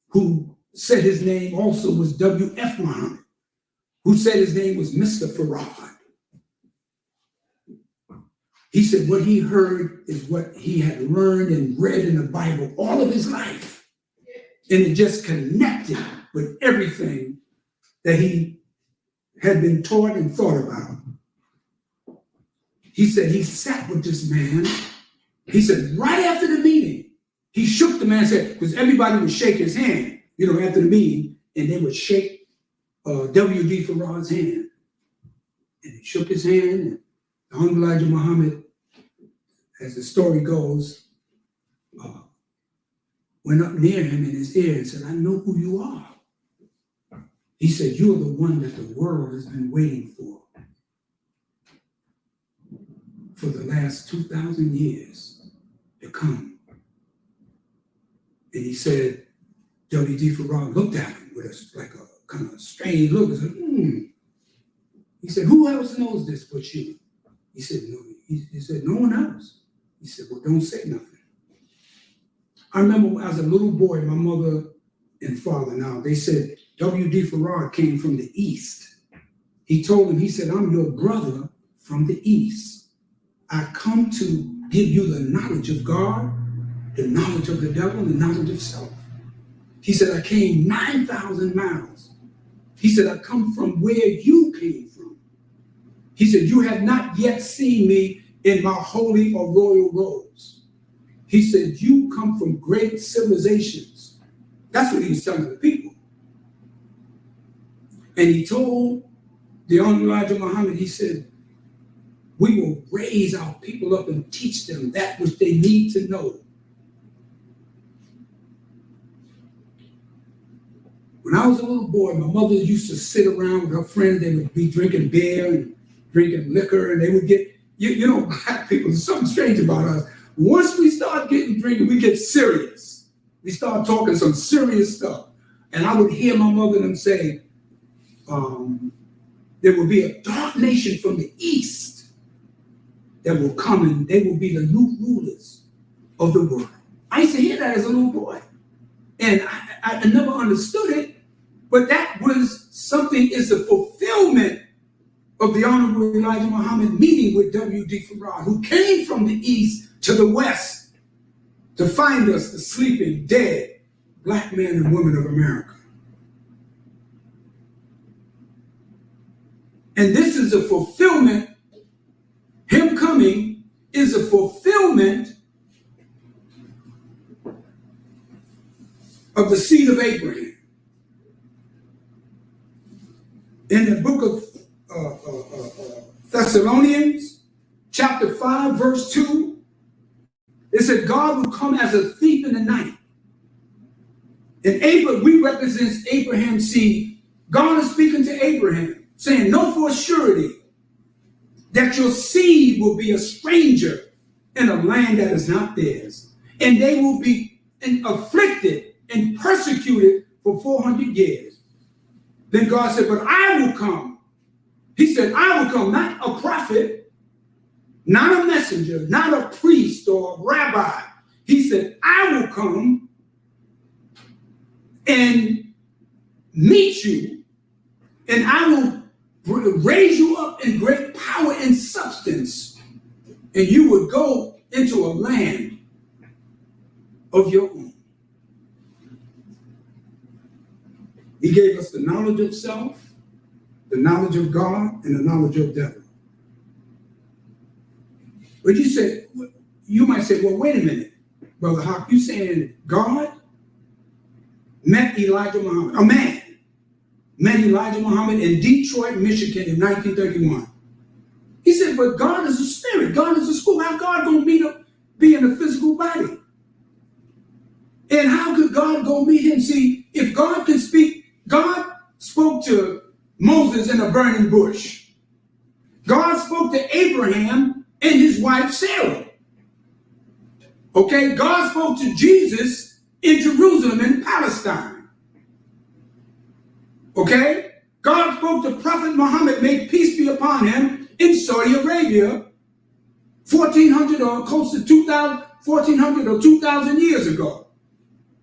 who said his name also was W.F. Muhammad, who said his name was Mr. Farad. He said what he heard is what he had learned and read in the Bible all of his life. And it just connected with everything that he had been taught and thought about. He said he sat with this man. He said right after the meeting, he shook the man, said, because everybody would shake his hand, you know, after the meeting, and they would shake W.D. Farad's hand. And he shook his hand, and the Honorable Elijah Muhammad, as the story goes, went up near him in his ear and said, I know who you are. He said, you're the one that the world has been waiting for the last 2,000 years to come. And he said, W.D. Farad looked at him with like a kind of strange look and said, He said, who else knows this but you? He said, no. He said, no one else. He said, well, don't say nothing. I remember as a little boy, my mother and father now, they said, W.D. Farad came from the East. He told him, he said, I'm your brother from the East. I come to give you the knowledge of God, the knowledge of the devil, and the knowledge of self. He said, I came 9,000 miles. He said, I come from where you came from. He said, you have not yet seen me in my holy or royal robes. He said, you come from great civilizations. That's what he was telling the people. And he told the Honorable Elijah Muhammad, he said, we will raise our people up and teach them that which they need to know. When I was a little boy, my mother used to sit around with her friends. They would be drinking beer and drinking liquor, and they would get, you know, black people, there's something strange about us. Once we start getting drinking, we get serious. We start talking some serious stuff. And I would hear my mother and them say, there will be a dark nation from the East that will come, and they will be the new rulers of the world. I used to hear that as a little boy. And I never understood it, but that was something, is the fulfillment of the Honorable Elijah Muhammad meeting with W.D. Farad, who came from the East to the West to find us, the sleeping, dead black men and women of America. And this is a fulfillment. Him coming is a fulfillment of the seed of Abraham. In the book of Thessalonians, chapter 5, verse 2, it said, God will come as a thief in the night. And we represent Abraham's seed. God is speaking to Abraham, saying, know for surety that your seed will be a stranger in a land that is not theirs. And they will be afflicted and persecuted for 400 years. Then God said, but I will come. He said, I will come, not a prophet, not a messenger, not a priest or a rabbi. He said, I will come and meet you and I will raise you up in great power and substance, and you would go into a land of your own. He gave us the knowledge of self, the knowledge of God, and the knowledge of devil. But you might say, well, wait a minute, Brother Haqq, you saying God met Elijah Muhammad, a man met Elijah Muhammad in Detroit, Michigan in 1931. He said, but God is a spirit. God is a soul. How God going to be in a physical body? And how could God go meet him? See, if God can speak, God spoke to Moses in a burning bush. God spoke to Abraham and his wife Sarah. Okay, God spoke to Jesus in Jerusalem in Palestine. Okay, God spoke to Prophet Muhammad, may peace be upon him, in Saudi Arabia, 1400 or close to 1400 or 2000 years ago.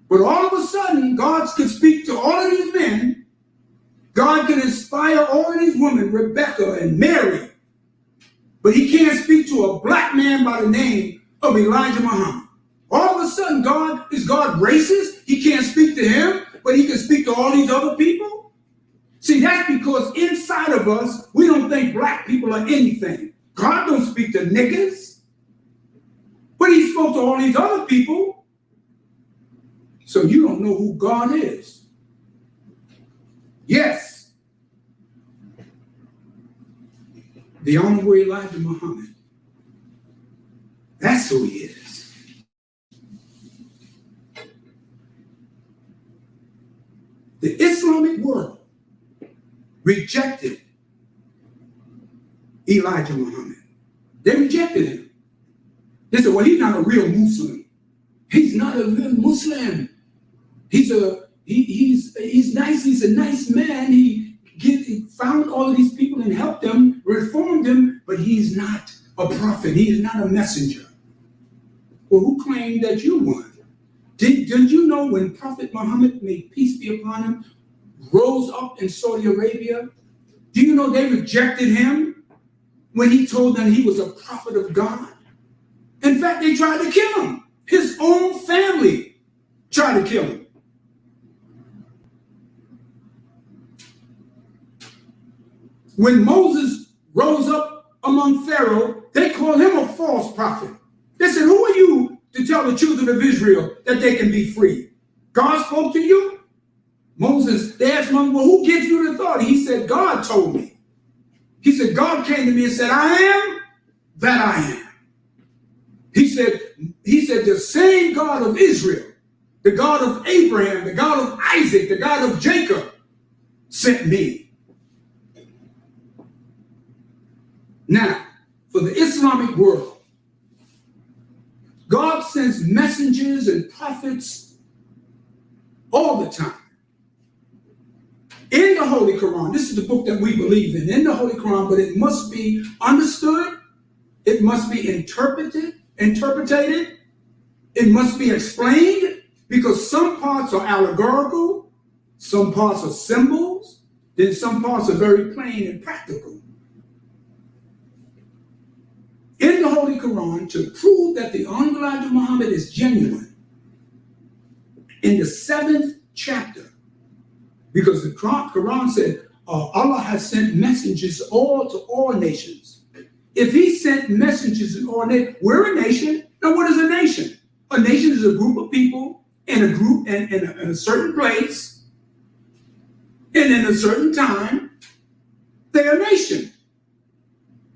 But all of a sudden, God could speak to all of these men. God can inspire all of these women, Rebecca and Mary. But he can't speak to a black man by the name of Elijah Muhammad. All of a sudden, is God racist? He can't speak to him, but he can speak to all these other people? See, that's because inside of us, we don't think black people are anything. God don't speak to niggas, but he spoke to all these other people. So you don't know who God is. Yes, the Honorable Elijah Muhammad. That's who he is. The Islamic world rejected Elijah Muhammad. They rejected him. They said, well, he's not a real Muslim. He's not a real Muslim. He's nice. He's a nice man. He found all of these people and helped them, reformed them, but he's not a prophet. He is not a messenger. Well, who claimed that you won? Did you know when Prophet Muhammad, may peace be upon him, rose up in Saudi Arabia? Do you know they rejected him when he told them he was a prophet of God? In fact, they tried to kill him. His own family tried to kill him. When Moses rose up among Pharaoh, they called him a false prophet. They said, who are you to tell the children of Israel that they can be free? God spoke to you? Moses, they asked him, well, who gives you the authority? He said, God told me. He said, God came to me and said, I am that I am. He said, the same God of Israel, the God of Abraham, the God of Isaac, the God of Jacob, sent me. Now, for the Islamic world, God sends messengers and prophets all the time. In the Holy Quran, this is the book that we believe in the Holy Quran, but it must be understood, it must be interpreted, it must be explained, because some parts are allegorical, some parts are symbols, then some parts are very plain and practical. In the Holy Quran, to prove that the Honorable Elijah Muhammad is genuine, in the 7th chapter, because the Quran said Allah has sent messengers to all nations. If he sent messengers in all nations, we're a nation. Now, what is a nation? A nation is a group of people in a certain place and in a certain time. They're a nation.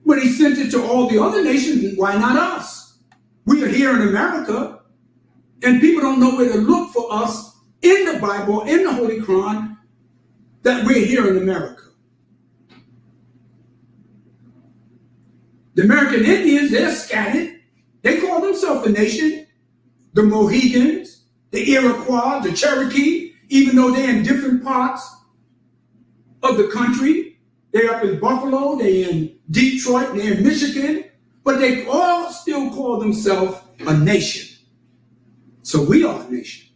But he sent it to all the other nations. Why not us? We are here in America, and people don't know where to look for us in the Bible, in the Holy Quran, that we're here in America. The American Indians, they're scattered. They call themselves a nation. The Mohegans, the Iroquois, the Cherokee, even though they're in different parts of the country. They're up in Buffalo, they're in Detroit, they're in Michigan, but they all still call themselves a nation. So we are a nation.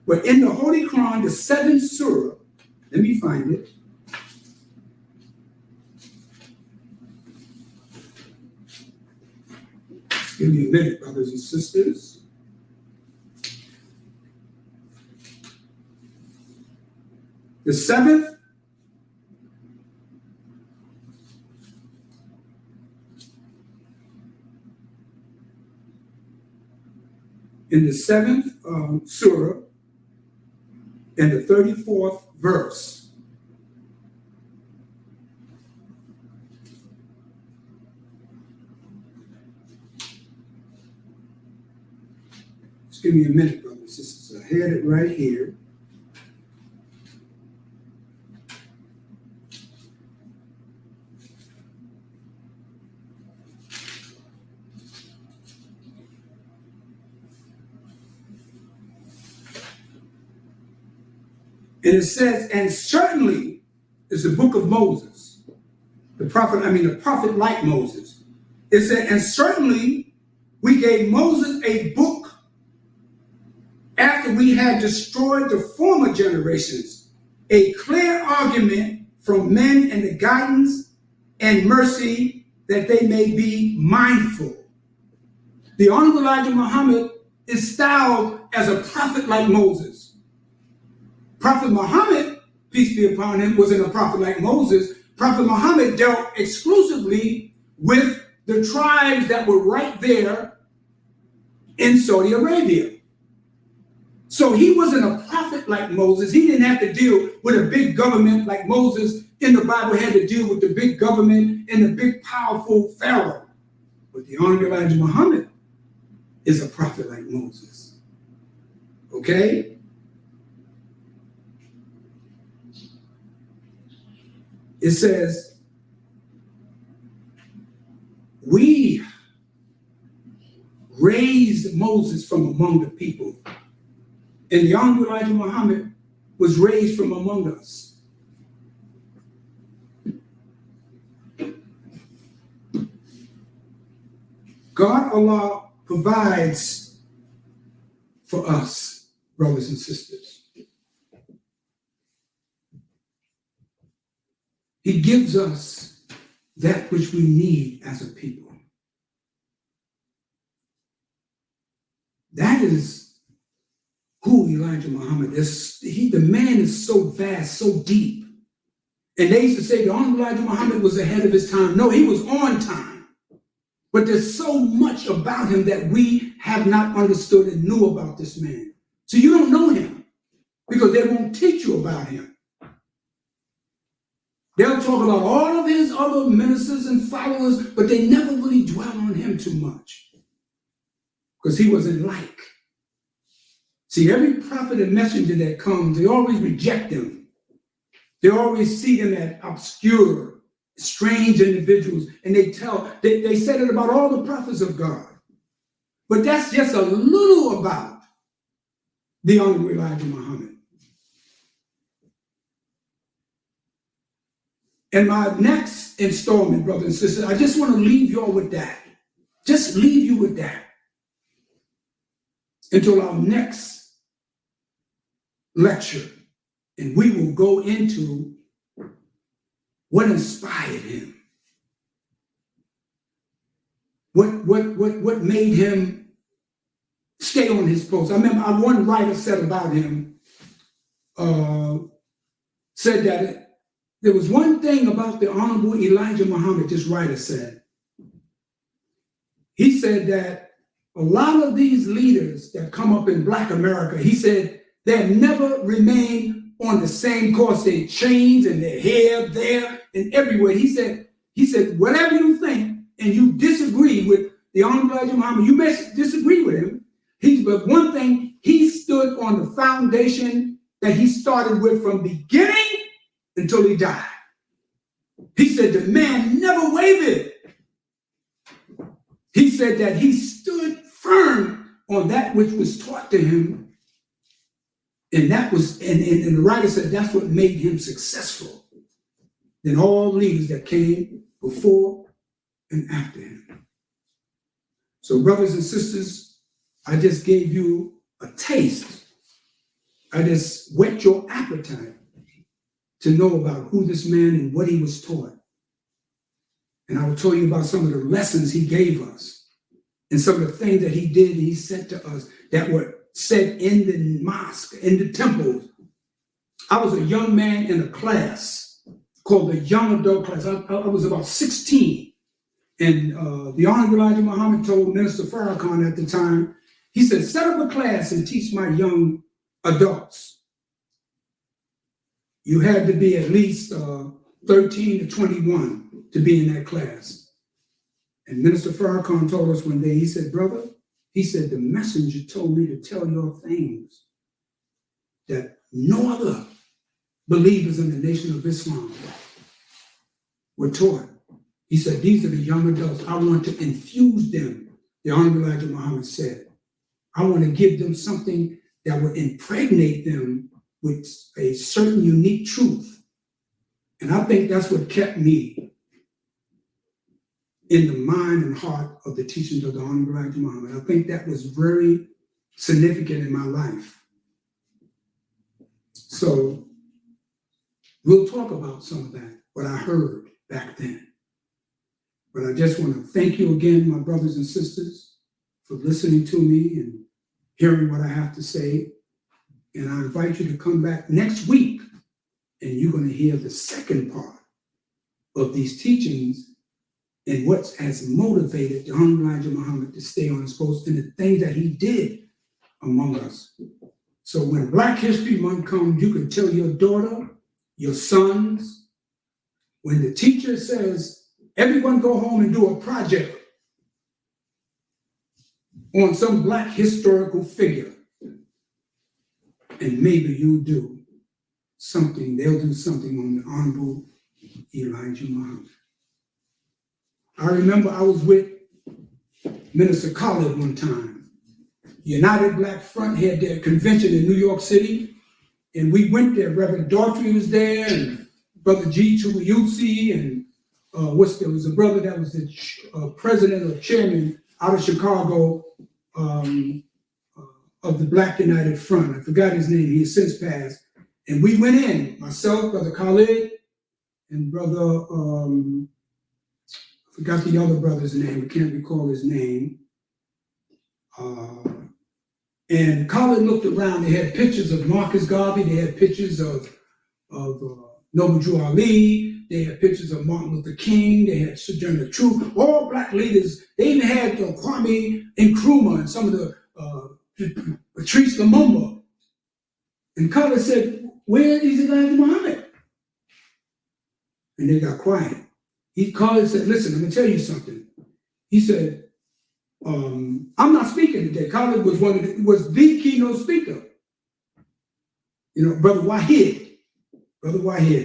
But in the Holy Quran, the 7th surah, let me find it. Give me a minute, brothers and sisters. The seventh in the seventh surah, in the 34th verse. Just give me a minute, brothers and sisters. I had it right here. And it says, and certainly is the book of Moses, the prophet like Moses. It said, and certainly we gave Moses a book after we had destroyed the former generations, a clear argument from men and the guidance and mercy that they may be mindful. The Honorable Elijah Muhammad is styled as a prophet like Moses. Prophet Muhammad, peace be upon him, wasn't a prophet like Moses. Prophet Muhammad dealt exclusively with the tribes that were right there in Saudi Arabia. So he wasn't a prophet like Moses. He didn't have to deal with a big government like Moses in the Bible had to deal with the big government and the big powerful Pharaoh. But the Honorable Elijah Muhammad is a prophet like Moses. Okay? It says, we raised Moses from among the people, and the Honorable Elijah Muhammad was raised from among us. God Allah provides for us, brothers and sisters. He gives us that which we need as a people. That is who Elijah Muhammad is. The man is so vast, so deep. And they used to say the Honorable Elijah Muhammad was ahead of his time. No, he was on time. But there's so much about him that we have not understood and knew about this man. So you don't know him because they won't teach you about him. They'll talk about all of his other ministers and followers, but they never really dwell on him too much because he wasn't like. See, every prophet and messenger that comes, they always reject them. They always see them as obscure, strange individuals, and they said it about all the prophets of God. But that's just a little about the Honorable Elijah Muhammad. In my next installment, brothers and sisters, I just want to leave you all with that. Just leave you with that until our next lecture. And we will go into what inspired him. What made him stay on his post. I remember one writer said about him, said that there was one thing about the Honorable Elijah Muhammad, this writer said. He said that a lot of these leaders that come up in Black America, he said, they have never remained on the same course. They change and their hair there and everywhere. He said, whatever you think and you disagree with the Honorable Elijah Muhammad, you may disagree with him. But one thing, he stood on the foundation that he started with from beginning until he died. He said the man never wavered. He said that he stood firm on that which was taught to him. And that was, and the writer said that's what made him successful than all leaders that came before and after him. So brothers and sisters, I just gave you a taste. I just whet your appetite to know about who this man and what he was taught. And I will tell you about some of the lessons he gave us and some of the things that he did and he said to us that were said in the mosque, in the temples. I was a young man in a class called the young adult class. I was about 16. And the Honorable Elijah Muhammad told Minister Farrakhan at the time, he said, set up a class and teach my young adults. You had to be at least 13 to 21 to be in that class. And Minister Farrakhan told us one day, he said, brother, he said, the messenger told me to tell your things that no other believers in the Nation of Islam were taught. He said, these are the young adults. I want to infuse them, the Honorable Elijah Muhammad said. I want to give them something that will impregnate them with a certain unique truth. And I think that's what kept me in the mind and heart of the teachings of the Honorable Elijah Muhammad. I think that was very significant in my life. So we'll talk about some of that, what I heard back then. But I just want to thank you again, my brothers and sisters, for listening to me and hearing what I have to say. And I invite you to come back next week, and you're going to hear the second part of these teachings and what has motivated the Honorable Elijah Muhammad to stay on his post and the things that he did among us. So when Black History Month comes, you can tell your daughter, your sons, when the teacher says, everyone go home and do a project on some Black historical figure. And maybe you'll do something, they'll do something on the Honorable Elijah Muhammad. I remember I was with Minister Khalid one time. United Black Front had their convention in New York City, and we went there. Reverend Daughtry was there, and Brother G. Tuwayusi, and there was a brother that was the president or chairman out of Chicago of the Black United Front. I forgot his name, he has since passed. And we went in, myself, Brother Khalid, and Brother, I forgot the other brother's name, I can't recall his name. And Khalid looked around, they had pictures of Marcus Garvey, they had pictures of Noble Drew Ali, they had pictures of Martin Luther King, they had Sojourner Truth, all Black leaders. They even had Kwame Nkrumah and some of the Patrice Lumumba. And Khalid said, where is Elijah Muhammad? And they got quiet. Khalid said, listen, I'm going to tell you something. He said, I'm not speaking today. Khalid was was the keynote speaker. You know, Brother Wahid,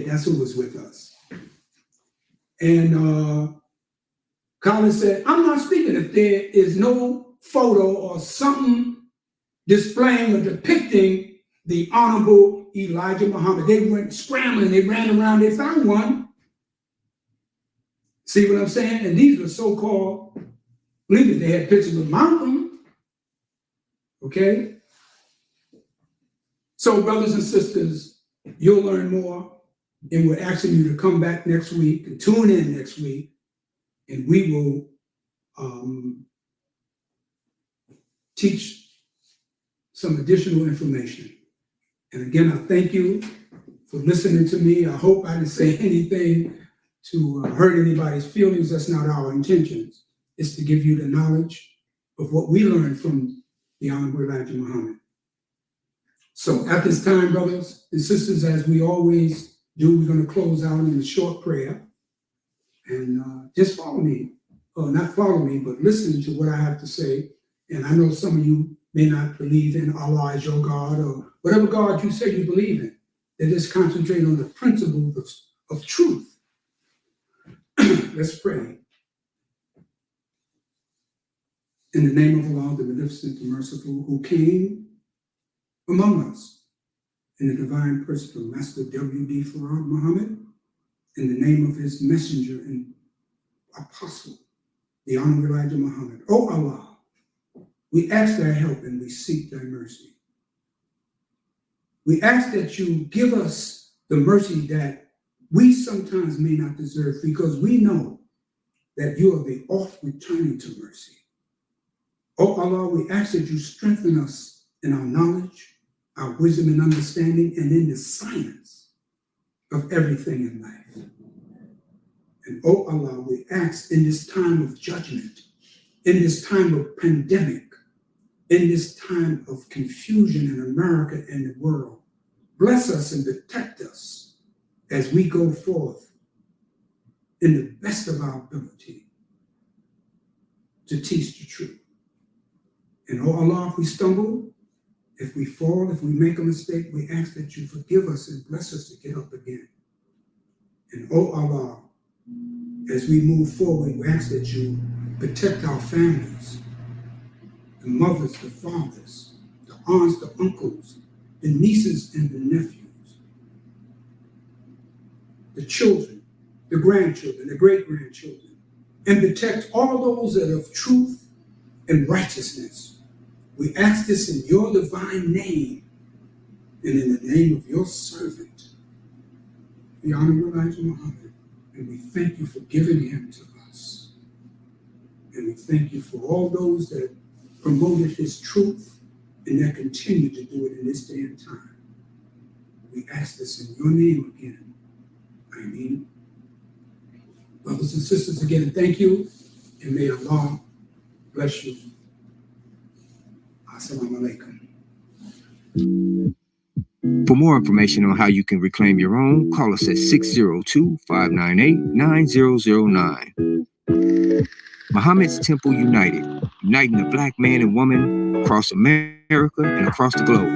that's who was with us. And Khalid said, I'm not speaking if there is no photo or something displaying or depicting the Honorable Elijah Muhammad. They went scrambling, they ran around, they found one. See what I'm saying? And these were so-called leaders. They had pictures of Malcolm. Okay? So, brothers and sisters, you'll learn more. And we're asking you to come back next week and tune in next week, and we will teach some additional information. And again, I thank you for listening to me. I hope I didn't say anything to hurt anybody's feelings. That's not our intentions. It's to give you the knowledge of what we learned from the Honorable Elijah Muhammad. So at this time, brothers and sisters, as we always do, we're going to close out in a short prayer. And just follow me, or not follow me, but listen to what I have to say. And I know some of you may not believe in Allah as your God, or whatever God you say you believe in. They just concentrate on the principles of truth. Let's pray. In the name of Allah, the Beneficent, the Merciful, who came among us in the divine person of Master W.D. Farad Muhammad, in the name of his messenger and apostle, the Honorable Elijah Muhammad. O Allah, we ask thy help and we seek thy mercy. We ask that you give us the mercy that we sometimes may not deserve, because we know that you are the oft returning to mercy. Oh Allah, we ask that you strengthen us in our knowledge, our wisdom and understanding, and in the science of everything in life. And oh Allah, we ask in this time of judgment, in this time of pandemic, in this time of confusion in America and the world, bless us and protect us as we go forth in the best of our ability to teach the truth. And oh Allah, if we stumble, if we fall, if we make a mistake, we ask that you forgive us and bless us to get up again. And oh Allah, as we move forward, we ask that you protect our families, the mothers, the fathers, the aunts, the uncles, the nieces and the nephews, the children, the grandchildren, the great-grandchildren, and protect all those that are of truth and righteousness. We ask this in your divine name and in the name of your servant, the Honorable Elijah Muhammad, and we thank you for giving him to us. And we thank you for all those that promoted his truth and that continue to do it in this day and time. We ask this in your name again. Ameen. Brothers and sisters, again, thank you, and may Allah bless you. Assalamu alaikum. For more information on how you can reclaim your own, call us at 602-598-9009. Muhammad's Temple United, uniting the black man and woman across America and across the globe.